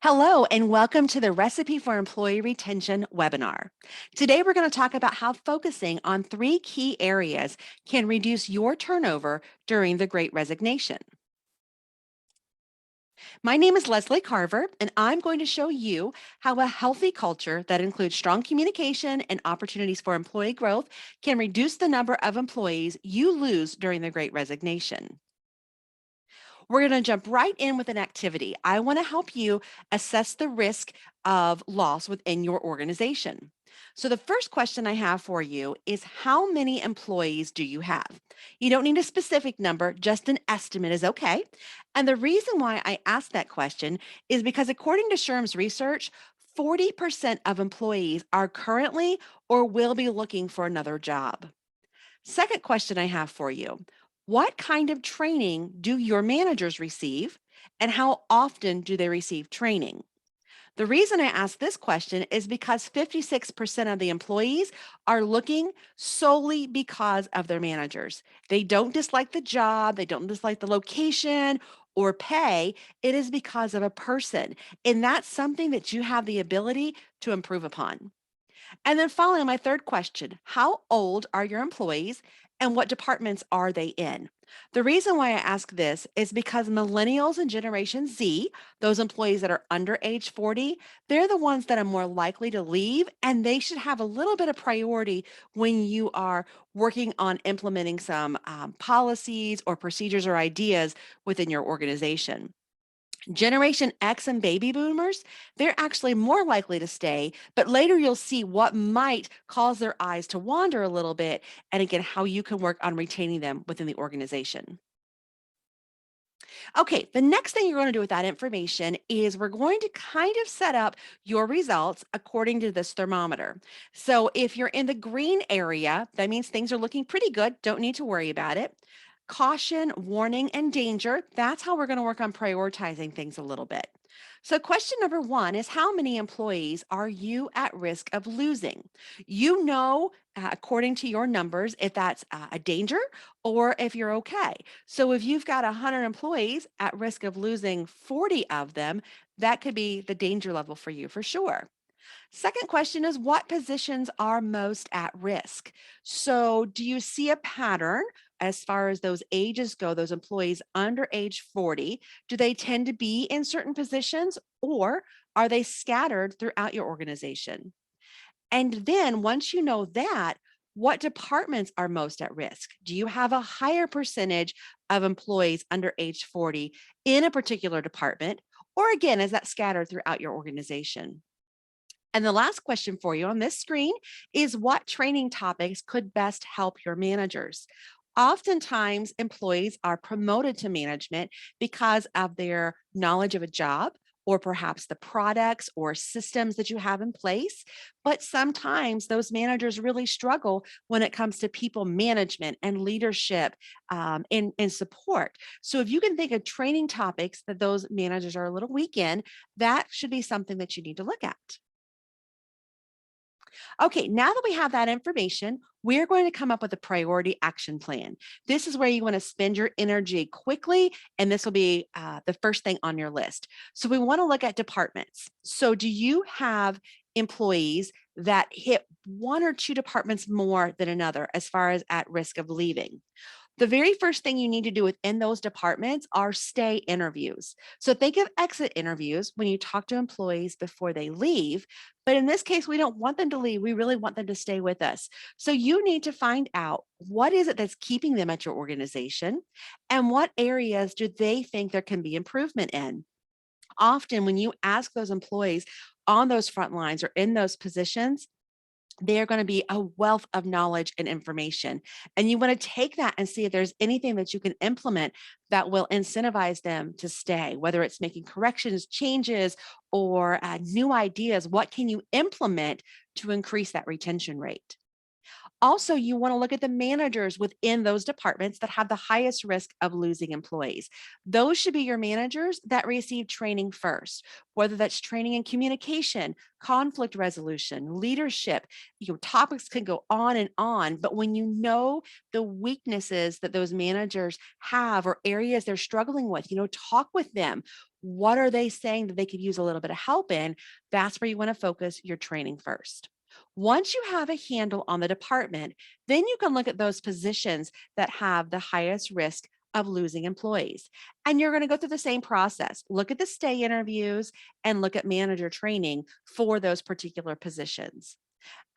Hello, and welcome to the Recipe for Employee Retention webinar. Today, we're going to talk about how focusing on three key areas can reduce your turnover during the Great Resignation. My name is Leslie Carver, and I'm going to show you how a healthy culture that includes strong communication and opportunities for employee growth can reduce the number of employees you lose during the Great Resignation. We're going to jump right in with an activity. I want to help you assess the risk of loss within your organization. So, the first question I have for you is, how many employees do you have? You don't need a specific number, just an estimate is okay. And the reason why I ask that question is because, according to SHRM's research, 40% of employees are currently or will be looking for another job. Second question I have for you: what kind of training do your managers receive, and how often do they receive training? The reason I ask this question is because 56% of the employees are looking solely because of their managers. They don't dislike the job, they don't dislike the location or pay. It is because of a person. And that's something that you have the ability to improve upon. And then finally, my third question: how old are your employees and what departments are they in? The reason why I ask this is because millennials and Generation Z, those employees that are under age 40, they're the ones that are more likely to leave, and they should have a little bit of priority when you are working on implementing some policies or procedures or ideas within your organization. Generation X and baby boomers, they're actually more likely to stay, but later you'll see what might cause their eyes to wander a little bit, and again, how you can work on retaining them within the organization. Okay, the next thing you're going to do with that information is we're going to kind of set up your results according to this thermometer. So if you're in the green area, that means things are looking pretty good. Don't need to worry about it. Caution, warning, and danger, that's how we're going to work on prioritizing things a little bit. So, question number one is, how many employees are you at risk of losing? You know, according to your numbers, if that's a danger or if you're okay. So if you've got 100 employees at risk of losing 40 of them, that could be the danger level for you for sure. Second question is, what positions are most at risk? So do you see a pattern as far as those ages go, those employees under age 40? Do they tend to be in certain positions, or are they scattered throughout your organization? And then once you know that, what departments are most at risk? Do you have a higher percentage of employees under age 40 in a particular department? Or again, is that scattered throughout your organization? And the last question for you on this screen is, what training topics could best help your managers? Oftentimes, employees are promoted to management because of their knowledge of a job or perhaps the products or systems that you have in place. But sometimes those managers really struggle when it comes to people management and leadership, and support. So if you can think of training topics that those managers are a little weak in, that should be something that you need to look at. Okay, now that we have that information, we're going to come up with a priority action plan. This is where you want to spend your energy quickly, and this will be the first thing on your list. So we want to look at departments. So do you have employees that hit one or two departments more than another as far as at risk of leaving? The very first thing you need to do within those departments are stay interviews. So think of exit interviews when you talk to employees before they leave. But in this case, we don't want them to leave. We really want them to stay with us. So you need to find out, what is it that's keeping them at your organization, and what areas do they think there can be improvement in. Often, when you ask those employees on those front lines or in those positions, they are going to be a wealth of knowledge and information. And you want to take that and see if there's anything that you can implement that will incentivize them to stay, whether it's making corrections, changes, or new ideas. What can you implement to increase that retention rate? Also, you want to look at the managers within those departments that have the highest risk of losing employees. Those should be your managers that receive training first, whether that's training in communication, conflict resolution, leadership. Topics can go on, but when you know the weaknesses that those managers have or areas they're struggling with, talk with them. What are they saying that they could use a little bit of help in? That's where you want to focus your training first. Once you have a handle on the department, then you can look at those positions that have the highest risk of losing employees. And you're going to go through the same process. Look at the stay interviews and look at manager training for those particular positions.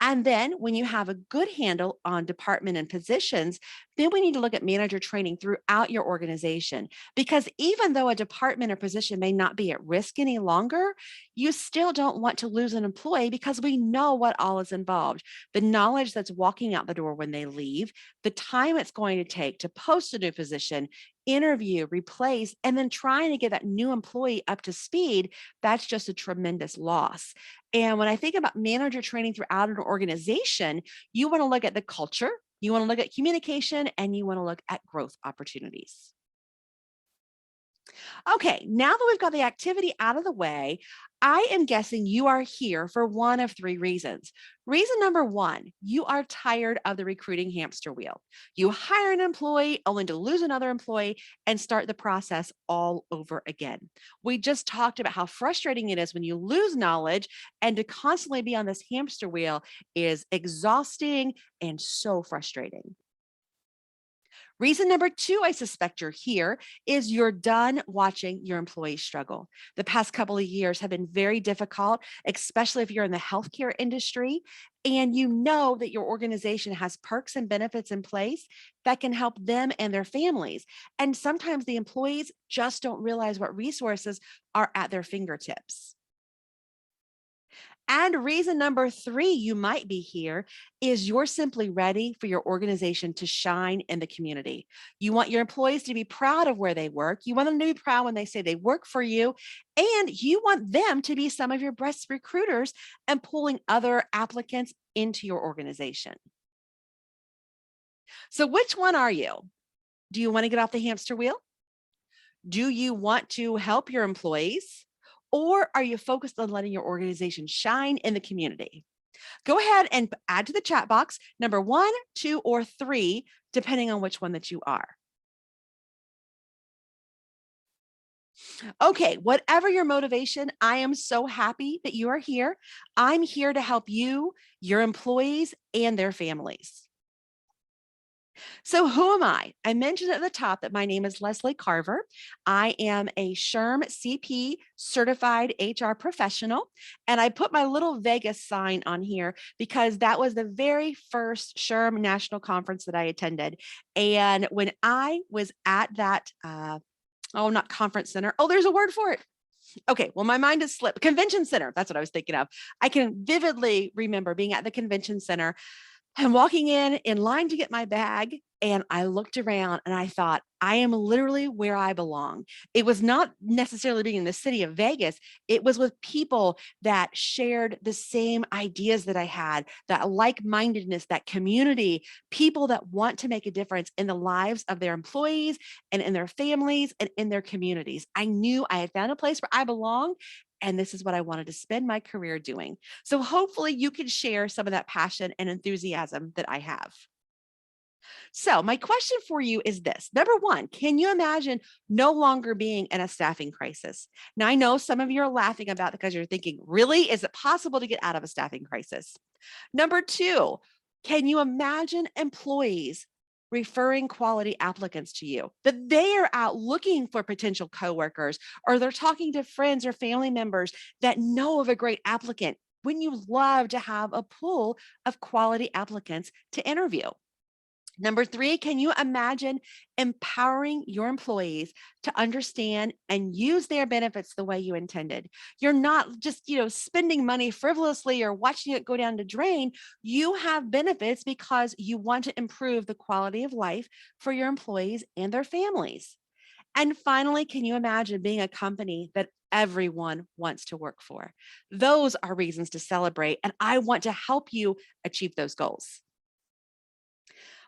And then when you have a good handle on department and positions, then we need to look at manager training throughout your organization. Because even though a department or position may not be at risk any longer, you still don't want to lose an employee because we know what all is involved. The knowledge that's walking out the door when they leave, the time it's going to take to post a new position, interview, replace, and then trying to get that new employee up to speed, that's just a tremendous loss. And when I think about manager training throughout an organization, you want to look at the culture, you want to look at communication, and you want to look at growth opportunities. Okay, now that we've got the activity out of the way, I am guessing you are here for one of three reasons. Reason number one, you are tired of the recruiting hamster wheel. You hire an employee only to lose another employee and start the process all over again. We just talked about how frustrating it is when you lose knowledge, and to constantly be on this hamster wheel is exhausting and so frustrating. Reason number two, I suspect you're here, is you're done watching your employees struggle. The past couple of years have been very difficult, especially if you're in the healthcare industry and you know that your organization has perks and benefits in place that can help them and their families. And sometimes the employees just don't realize what resources are at their fingertips. And reason number three, you might be here, is you're simply ready for your organization to shine in the community. You want your employees to be proud of where they work. You want them to be proud when they say they work for you. And you want them to be some of your best recruiters and pulling other applicants into your organization. So, which one are you? Do you want to get off the hamster wheel? Do you want to help your employees? Or are you focused on letting your organization shine in the community? Go ahead and add to the chat box number one, two, or three, depending on which one that you are. Okay, whatever your motivation, I am so happy that you are here. I'm here to help you, your employees, and their families. So, who am I? I mentioned at the top that my name is Leslie Carver. I am a SHRM CP certified HR professional. And I put my little Vegas sign on here because that was the very first SHRM national conference that I attended. And when I was at that, not conference center. Oh, there's a word for it. Okay, well, my mind is slipped. Convention center. That's what I was thinking of. I can vividly remember being at the convention center and walking in line to get my bag. And I looked around and I thought, I am literally where I belong. It was not necessarily being in the city of Vegas. It was with people that shared the same ideas that I had, that like mindedness, that community, people that want to make a difference in the lives of their employees and in their families and in their communities. I knew I had found a place where I belong. And this is what I wanted to spend my career doing. So hopefully you can share some of that passion and enthusiasm that I have. So my question for you is this. Number one, can you imagine no longer being in a staffing crisis? Now, I know some of you are laughing about it because you're thinking, really, is it possible to get out of a staffing crisis? Number two, can you imagine employees referring quality applicants to you, that they are out looking for potential coworkers, or they're talking to friends or family members that know of a great applicant? Wouldn't you love to have a pool of quality applicants to interview? Number three, can you imagine empowering your employees to understand and use their benefits the way you intended? You're not just, spending money frivolously or watching it go down the drain. You have benefits because you want to improve the quality of life for your employees and their families. And finally, can you imagine being a company that everyone wants to work for? Those are reasons to celebrate, and I want to help you achieve those goals.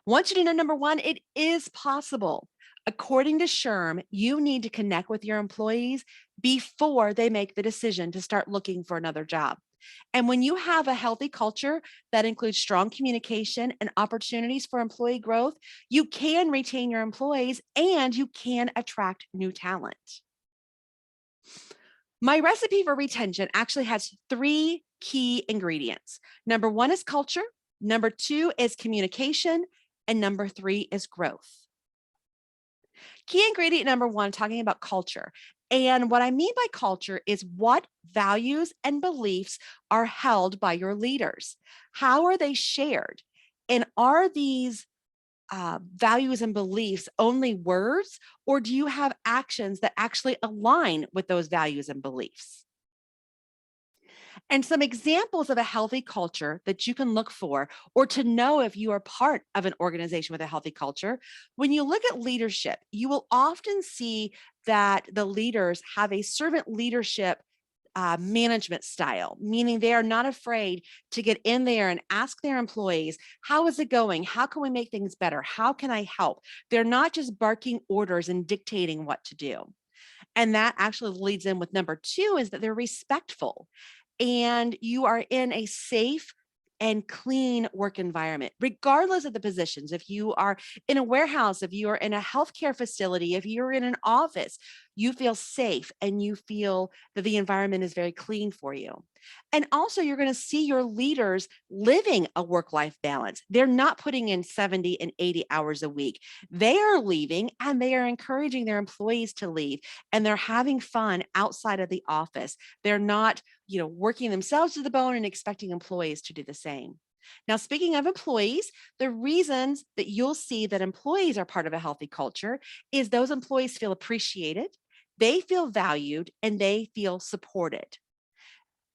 Want you to know number one, it is possible. According to SHRM, you need to connect with your employees before they make the decision to start looking for another job. And when you have a healthy culture that includes strong communication and opportunities for employee growth, you can retain your employees and you can attract new talent. My recipe for retention actually has three key ingredients. Number one is culture, number two is communication, and number three is growth. Key ingredient number one, talking about culture. And what I mean by culture is what values and beliefs are held by your leaders. How are they shared? And are these values and beliefs only words, or do you have actions that actually align with those values and beliefs? And some examples of a healthy culture that you can look for, or to know if you are part of an organization with a healthy culture. When you look at leadership, you will often see that the leaders have a servant leadership management style, meaning they are not afraid to get in there and ask their employees, how is it going? How can we make things better? How can I help? They're not just barking orders and dictating what to do. And that actually leads in with number two is that they're respectful and you are in a safe and clean work environment, regardless of the positions. If you are in a warehouse, if you are in a healthcare facility, if you're in an office, you feel safe and you feel that the environment is very clean for you. And also, you're going to see your leaders living a work life balance. They're not putting in 70 and 80 hours a week. They are leaving and they are encouraging their employees to leave and they're having fun outside of the office. They're not working themselves to the bone and expecting employees to do the same. Now, speaking of employees, the reasons that you'll see that employees are part of a healthy culture is those employees feel appreciated, they feel valued, and they feel supported.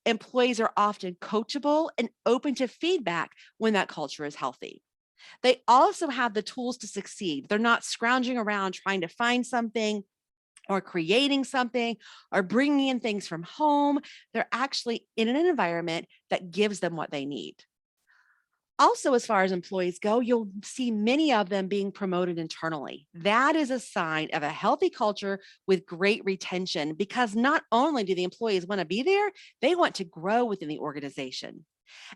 Employees are often coachable and open to feedback when that culture is healthy. They also have the tools to succeed. They're not scrounging around trying to find something or creating something or bringing in things from home. They're actually in an environment that gives them what they need. Also, as far as employees go, you'll see many of them being promoted internally. That is a sign of a healthy culture with great retention because not only do the employees want to be there, they want to grow within the organization.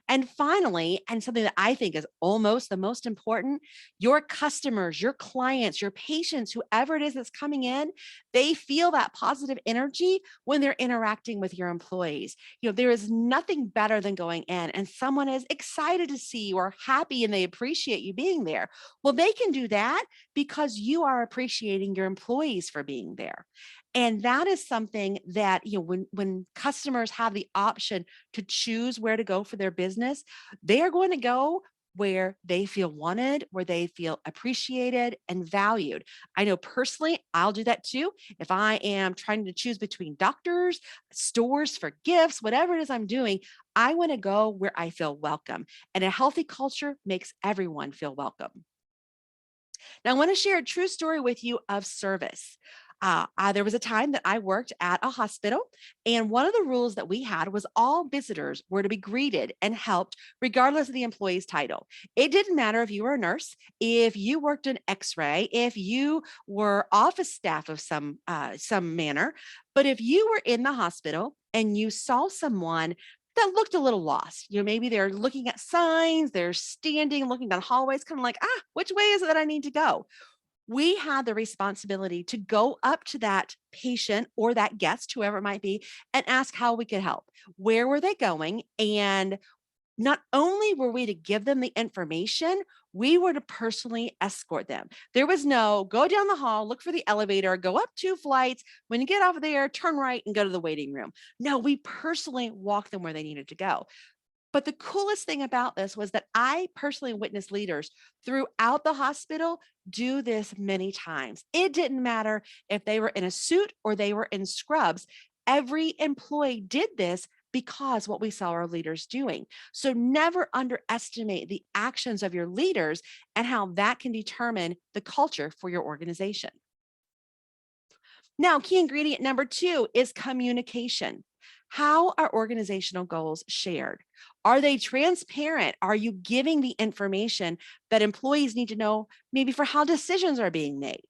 And finally, and something that I think is almost the most important, your customers, your clients, your patients, whoever it is that's coming in, they feel that positive energy when they're interacting with your employees. There is nothing better than going in and someone is excited to see you or happy and they appreciate you being there. Well, they can do that because you are appreciating your employees for being there. And that is something that, when customers have the option to choose where to go for their business, they are going to go where they feel wanted, where they feel appreciated and valued. I know personally, I'll do that too. If I am trying to choose between doctors, stores for gifts, whatever it is I'm doing, I want to go where I feel welcome. And a healthy culture makes everyone feel welcome. Now, I want to share a true story with you of service. There was a time that I worked at a hospital, and one of the rules that we had was all visitors were to be greeted and helped, regardless of the employee's title. It didn't matter if you were a nurse, if you worked in X-ray, if you were office staff of some manner, but if you were in the hospital and you saw someone that looked a little lost. Maybe they're looking at signs, they're standing, looking down hallways, kind of like, which way is it that I need to go? We had the responsibility to go up to that patient or that guest, whoever it might be, and ask how we could help. Where were they going? And not only were we to give them the information, we were to personally escort them. There was no go down the hall, look for the elevator, go up two flights. When you get off there, turn right and go to the waiting room. No, we personally walked them where they needed to go. But the coolest thing about this was that I personally witnessed leaders throughout the hospital do this many times. It didn't matter if they were in a suit or they were in scrubs. Every employee did this because what we saw our leaders doing. So never underestimate the actions of your leaders and how that can determine the culture for your organization. Now, key ingredient number two is communication. How are organizational goals shared? Are they transparent? Are you giving the information that employees need to know, maybe for how decisions are being made?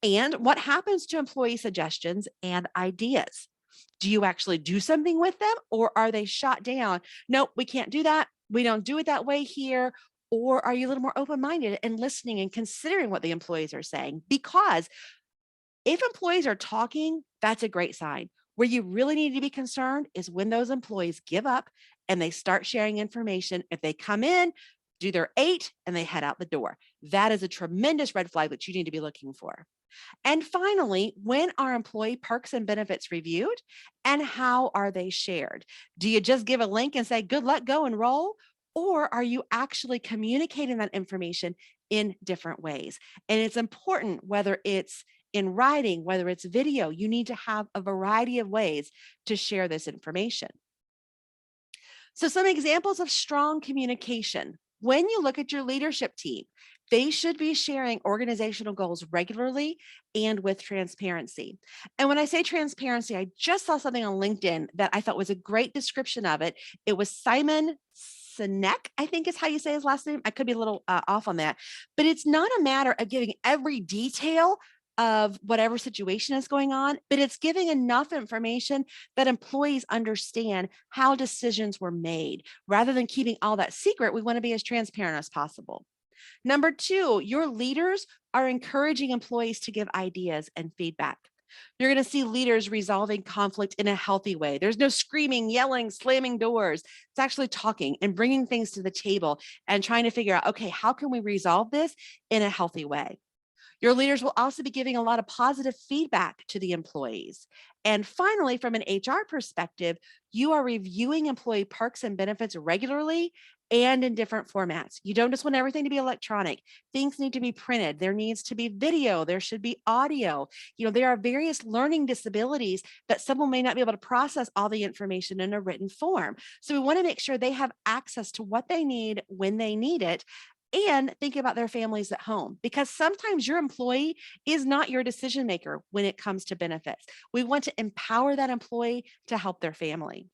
And what happens to employee suggestions and ideas? Do you actually do something with them, or are they shot down? Nope, we can't do that. We don't do it that way here. Or are you a little more open minded and listening and considering what the employees are saying? Because if employees are talking, that's a great sign. Where you really need to be concerned is when those employees give up and they start sharing information. If they come in, do their 8 and they head out the door. That is a tremendous red flag that you need to be looking for. And finally, when are employee perks and benefits reviewed and how are they shared? Do you just give a link and say, good luck, go and roll? Or are you actually communicating that information in different ways? And it's important whether it's in writing, whether it's video, you need to have a variety of ways to share this information. So, some examples of strong communication. When you look at your leadership team, they should be sharing organizational goals regularly and with transparency. And when I say transparency, I just saw something on LinkedIn that I thought was a great description of it. It was Simon Sinek, I think is how you say his last name. I could be a little off on that, but it's not a matter of giving every detail of whatever situation is going on, but it's giving enough information that employees understand how decisions were made. Rather than keeping all that secret, we want to be as transparent as possible. Number two, your leaders are encouraging employees to give ideas and feedback. You're going to see leaders resolving conflict in a healthy way. There's no screaming, yelling, slamming doors. It's actually talking and bringing things to the table and trying to figure out, okay, how can we resolve this in a healthy way? Your leaders will also be giving a lot of positive feedback to the employees. And finally, from an HR perspective, you are reviewing employee perks and benefits regularly and in different formats. You don't just want everything to be electronic. Things need to be printed. There needs to be video. There should be audio. There are various learning disabilities that someone may not be able to process all the information in a written form. So we want to make sure they have access to what they need when they need it and think about their families at home because sometimes your employee is not your decision maker when it comes to benefits. We want to empower that employee to help their family.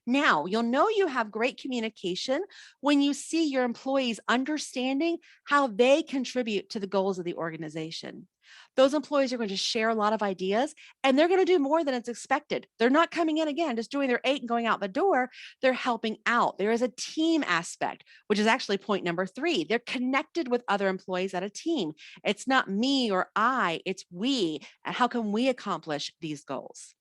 Now, you'll know you have great communication when you see your employees understanding how they contribute to the goals of the organization. Those employees are going to share a lot of ideas and they're going to do more than it's expected. They're not coming in again, just doing their 8 and going out the door. They're helping out. There is a team aspect, which is actually point number 3. They're connected with other employees at a team. It's not me or I, it's we. And how can we accomplish these goals?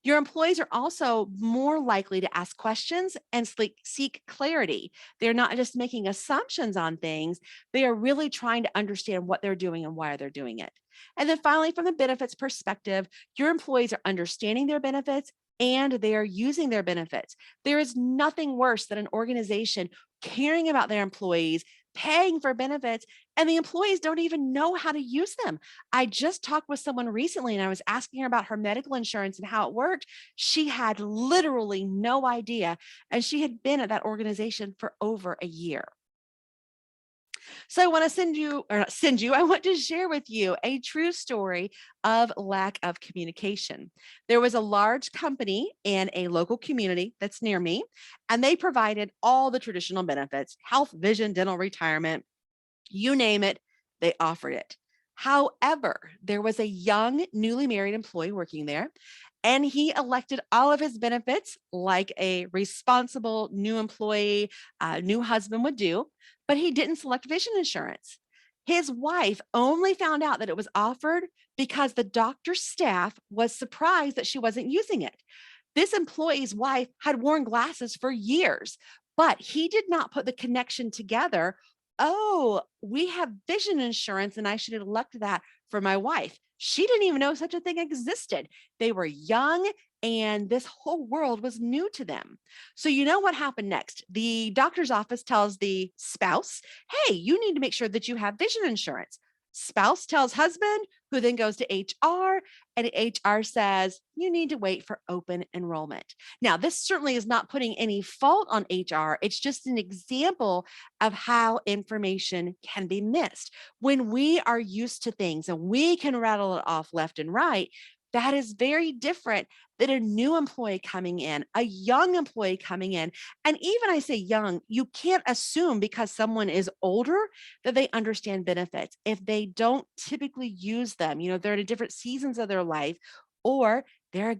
Your employees are also more likely to ask questions and seek clarity. They're not just making assumptions on things, they are really trying to understand what they're doing and why they're doing it. And then finally, from the benefits perspective, your employees are understanding their benefits and they are using their benefits. There is nothing worse than an organization caring about their employees, paying for benefits, and the employees don't even know how to use them. I just talked with someone recently and I was asking her about her medical insurance and how it worked. She had literally no idea, and she had been at that organization for over a year. So I want to send you, or not send you, I want to share with you a true story of lack of communication. There was a large company in a local community that's near me, and they provided all the traditional benefits: health, vision, dental, retirement, you name it, they offered it. However, there was a young, newly married employee working there, and he elected all of his benefits like a responsible new employee, new husband would do, but he didn't select vision insurance. His wife only found out that it was offered because the doctor's staff was surprised that she wasn't using it. This employee's wife had worn glasses for years, but he did not put the connection together. Oh, we have vision insurance and I should elect that for my wife. She didn't even know such a thing existed. They were young and this whole world was new to them. So, you know what happened next? The doctor's office tells the spouse, hey, you need to make sure that you have vision insurance. Spouse tells husband, who then goes to HR, and HR says, you need to wait for open enrollment. Now, this certainly is not putting any fault on HR. It's just an example of how information can be missed. When we are used to things and we can rattle it off left and right, That is very different than a new employee coming in, a young employee coming in. And even I say young, you can't assume because someone is older that they understand benefits. If they don't typically use them, they're in different seasons of their life, or they're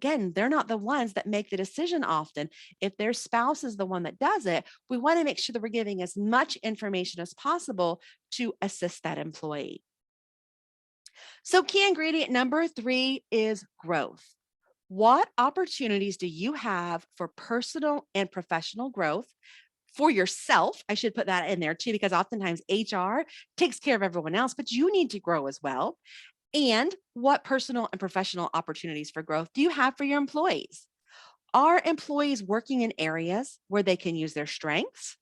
not the ones that make the decision often. If their spouse is the one that does it, we want to make sure that we're giving as much information as possible to assist that employee. So, key ingredient number three is growth. What opportunities do you have for personal and professional growth for yourself? I should put that in there too, because oftentimes HR takes care of everyone else, but you need to grow as well. And what personal and professional opportunities for growth do you have for your employees? Are employees working in areas where they can use their strengths?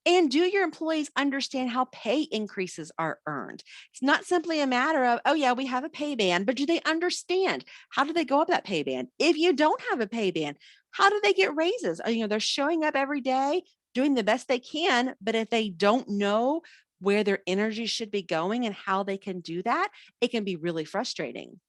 And do your employees understand how pay increases are earned? It's not simply a matter of, oh, yeah, we have a pay band, but do they understand how do they go up that pay band? If you don't have a pay band, how do they get raises? They're showing up every day, doing the best they can, but if they don't know where their energy should be going and how they can do that, it can be really frustrating.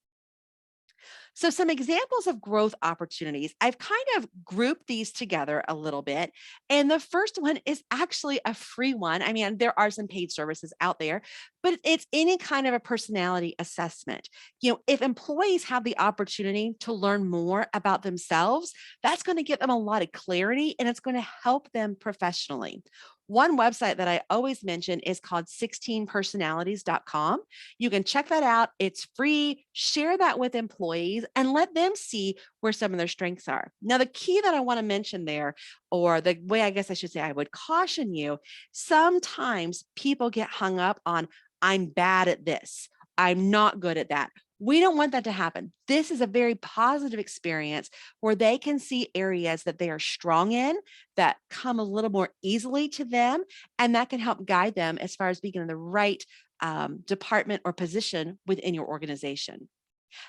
So, some examples of growth opportunities, I've kind of grouped these together a little bit. And the first one is actually a free one. I mean, there are some paid services out there, but it's any kind of a personality assessment. If employees have the opportunity to learn more about themselves, that's going to give them a lot of clarity and it's going to help them professionally. One website that I always mention is called 16personalities.com. You can check that out. It's free. Share that with employees and let them see where some of their strengths are. Now, the key that I want to mention there, or the way I guess I should say I would caution you, sometimes people get hung up on, I'm bad at this. I'm not good at that. We don't want that to happen. This is a very positive experience where they can see areas that they are strong in that come a little more easily to them, and that can help guide them as far as being in the right department or position within your organization.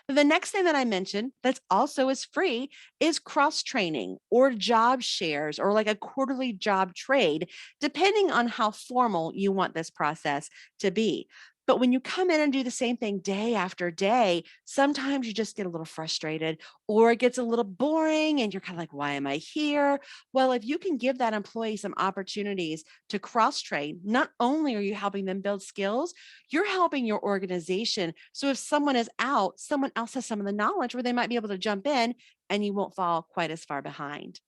The next thing that I mentioned that's also is free is cross training or job shares or like a quarterly job trade, depending on how formal you want this process to be. But when you come in and do the same thing day after day, sometimes you just get a little frustrated or it gets a little boring and you're kind of like, why am I here? Well, if you can give that employee some opportunities to cross train, not only are you helping them build skills, you're helping your organization. So if someone is out, someone else has some of the knowledge where they might be able to jump in and you won't fall quite as far behind.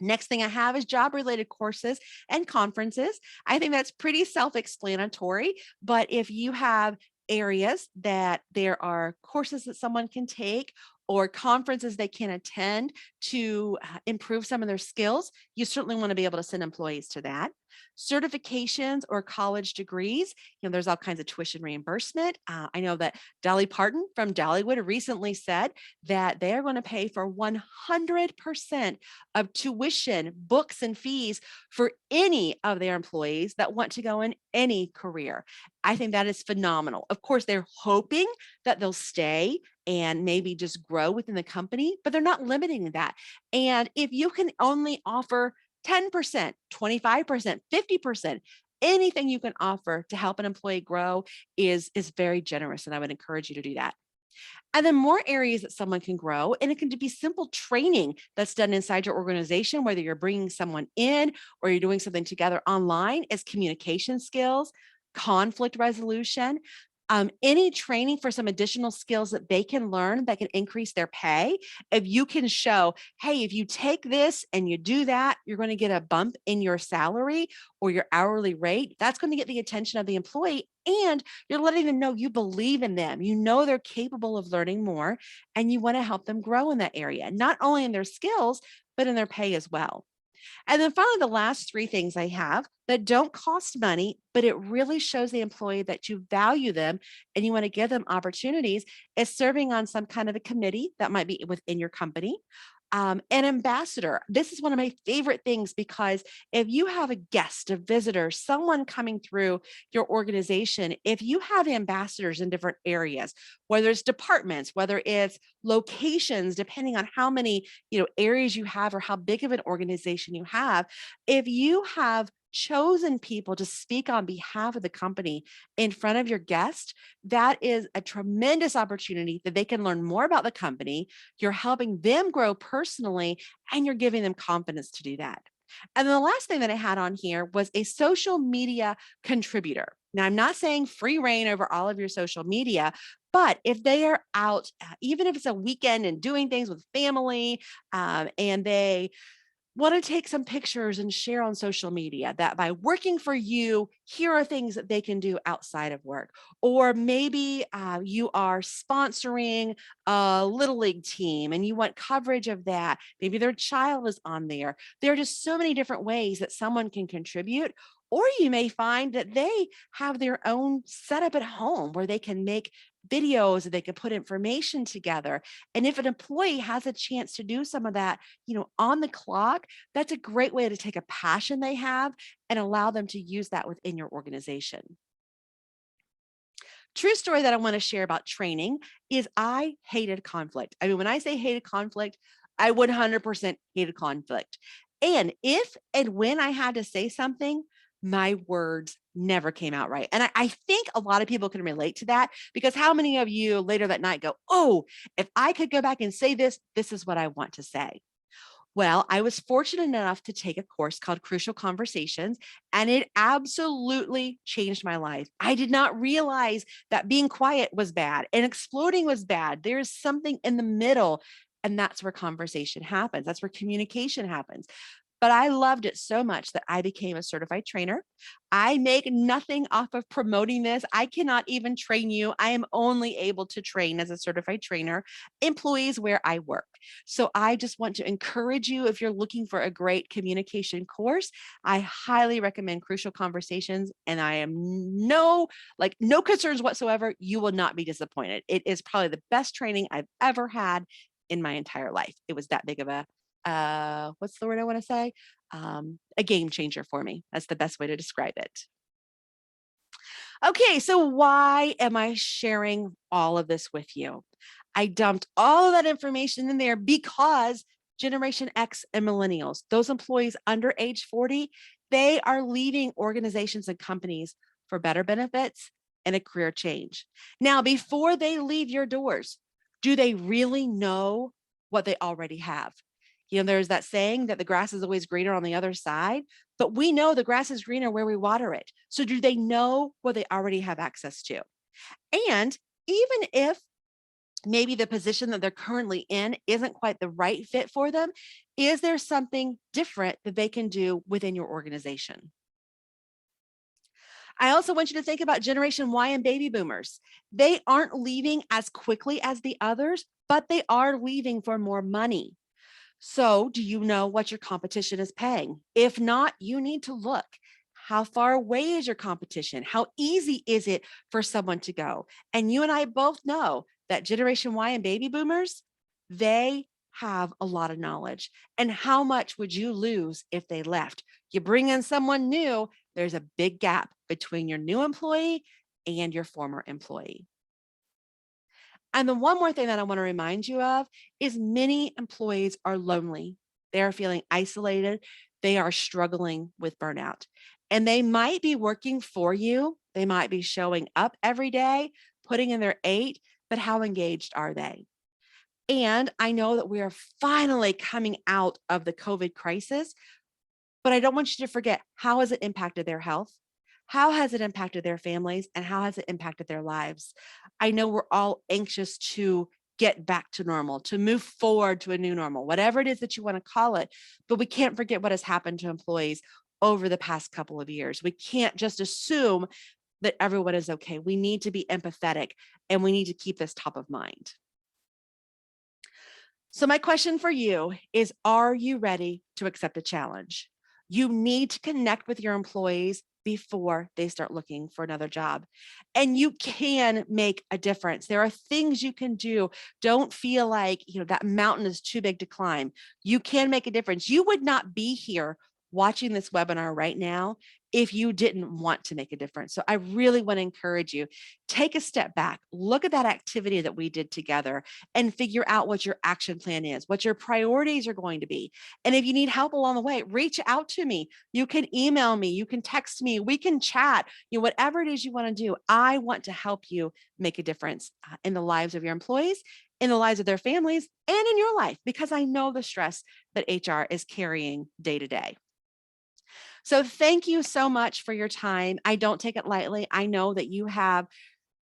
Next thing I have is job related courses and conferences. I think that's pretty self explanatory, but if you have areas that there are courses that someone can take or conferences they can attend to improve some of their skills, you certainly want to be able to send employees to that. Certifications or college degrees, there's all kinds of tuition reimbursement. I know that Dolly Parton from Dollywood recently said that they are going to pay for 100% of tuition, books, and fees for any of their employees that want to go in any career. I think that is phenomenal. Of course, they're hoping that they'll stay and maybe just grow within the company, but they're not limiting that. And if you can only offer 10%, 25%, 50%, anything you can offer to help an employee grow is very generous. And I would encourage you to do that. And then more areas that someone can grow, and it can be simple training that's done inside your organization, whether you're bringing someone in or you're doing something together online, is communication skills, conflict resolution, any training for some additional skills that they can learn that can increase their pay. If you can show, hey, if you take this and you do that, you're going to get a bump in your salary or your hourly rate. That's going to get the attention of the employee. And you're letting them know you believe in them. You know they're capable of learning more and you want to help them grow in that area, not only in their skills, but in their pay as well. And then finally, the last three things I have that don't cost money, but it really shows the employee that you value them and you want to give them opportunities is serving on some kind of a committee that might be within your company. An ambassador. This is one of my favorite things because if you have a guest, a visitor, someone coming through your organization, if you have ambassadors in different areas, whether it's departments, whether it's locations, depending on how many areas you have or how big of an organization you have, if you have chosen people to speak on behalf of the company in front of your guests, that is a tremendous opportunity that they can learn more about the company. You're helping them grow personally, and you're giving them confidence to do that. And then the last thing that I had on here was a social media contributor. Now, I'm not saying free reign over all of your social media, but if they are out, even if it's a weekend and doing things with family, and they want to take some pictures and share on social media that by working for you, here are things that they can do outside of work. Or maybe you are sponsoring a little league team and you want coverage of that. Maybe their child is on there. There are just so many different ways that someone can contribute. Or you may find that they have their own setup at home where they can make videos, they can put information together. And if an employee has a chance to do some of that, on the clock, that's a great way to take a passion they have and allow them to use that within your organization. True story that I want to share about training is I hated conflict. I mean, when I say hated conflict, I 100% hated conflict. And if and when I had to say something, my words never came out right. And I think a lot of people can relate to that, because how many of you later that night go, oh, if I could go back and say this, this is what I want to say. Well, I was fortunate enough to take a course called Crucial Conversations, and it absolutely changed my life. I did not realize that being quiet was bad and exploding was bad. There's something in the middle, and that's where conversation happens. That's where communication happens. But I loved it so much that I became a certified trainer. I make nothing off of promoting this. I cannot even train you. I am only able to train as a certified trainer employees where I work. So I just want to encourage you, if you're looking for a great communication course, I highly recommend Crucial Conversations. And I am no concerns whatsoever. You will not be disappointed. It is probably the best training I've ever had in my entire life. It was that big of a what's the word I want to say? A game changer for me. That's the best way to describe it. Okay, so why am I sharing all of this with you? I dumped all of that information in there because Generation X and millennials, those employees under age 40, they are leaving organizations and companies for better benefits and a career change. Now, before they leave your doors, do they really know what they already have? There's that saying that the grass is always greener on the other side, but we know the grass is greener where we water it. So do they know what they already have access to? And even if maybe the position that they're currently in isn't quite the right fit for them, is there something different that they can do within your organization? I also want you to think about Generation Y and baby boomers. They aren't leaving as quickly as the others, but they are leaving for more money. So, do you know what your competition is paying? If not, you need to look. How far away is your competition? How easy is it for someone to go? And you and I both know that Generation Y and baby boomers, they have a lot of knowledge. And how much would you lose if they left? You bring in someone new, there's a big gap between your new employee and your former employee. And the one more thing that I want to remind you of is many employees are lonely. They are feeling isolated. They are struggling with burnout. And they might be working for you. They might be showing up every day, putting in their 8, but how engaged are they? And I know that we are finally coming out of the COVID crisis, but I don't want you to forget, how has it impacted their health? How has it impacted their families? And how has it impacted their lives? I know we're all anxious to get back to normal, to move forward to a new normal, whatever it is that you want to call it. But we can't forget what has happened to employees over the past couple of years. We can't just assume that everyone is okay. We need to be empathetic, and we need to keep this top of mind. So my question for you is, are you ready to accept a challenge? You need to connect with your employees before they start looking for another job. And you can make a difference. There are things you can do. Don't feel like, that mountain is too big to climb. You can make a difference. You would not be here watching this webinar right now if you didn't want to make a difference. So I really want to encourage you, take a step back, look at that activity that we did together and figure out what your action plan is, what your priorities are going to be. And if you need help along the way, reach out to me. You can email me, you can text me, we can chat, whatever it is you want to do. I want to help you make a difference in the lives of your employees, in the lives of their families, and in your life, because I know the stress that HR is carrying day to day. So thank you so much for your time. I don't take it lightly. I know that you have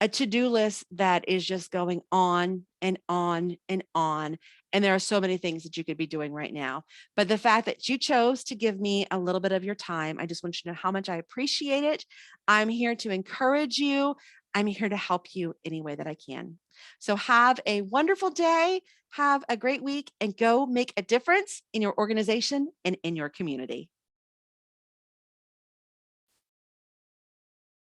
a to-do list that is just going on and on and on. And there are so many things that you could be doing right now. But the fact that you chose to give me a little bit of your time, I just want you to know how much I appreciate it. I'm here to encourage you. I'm here to help you any way that I can. So have a wonderful day, have a great week, and go make a difference in your organization and in your community.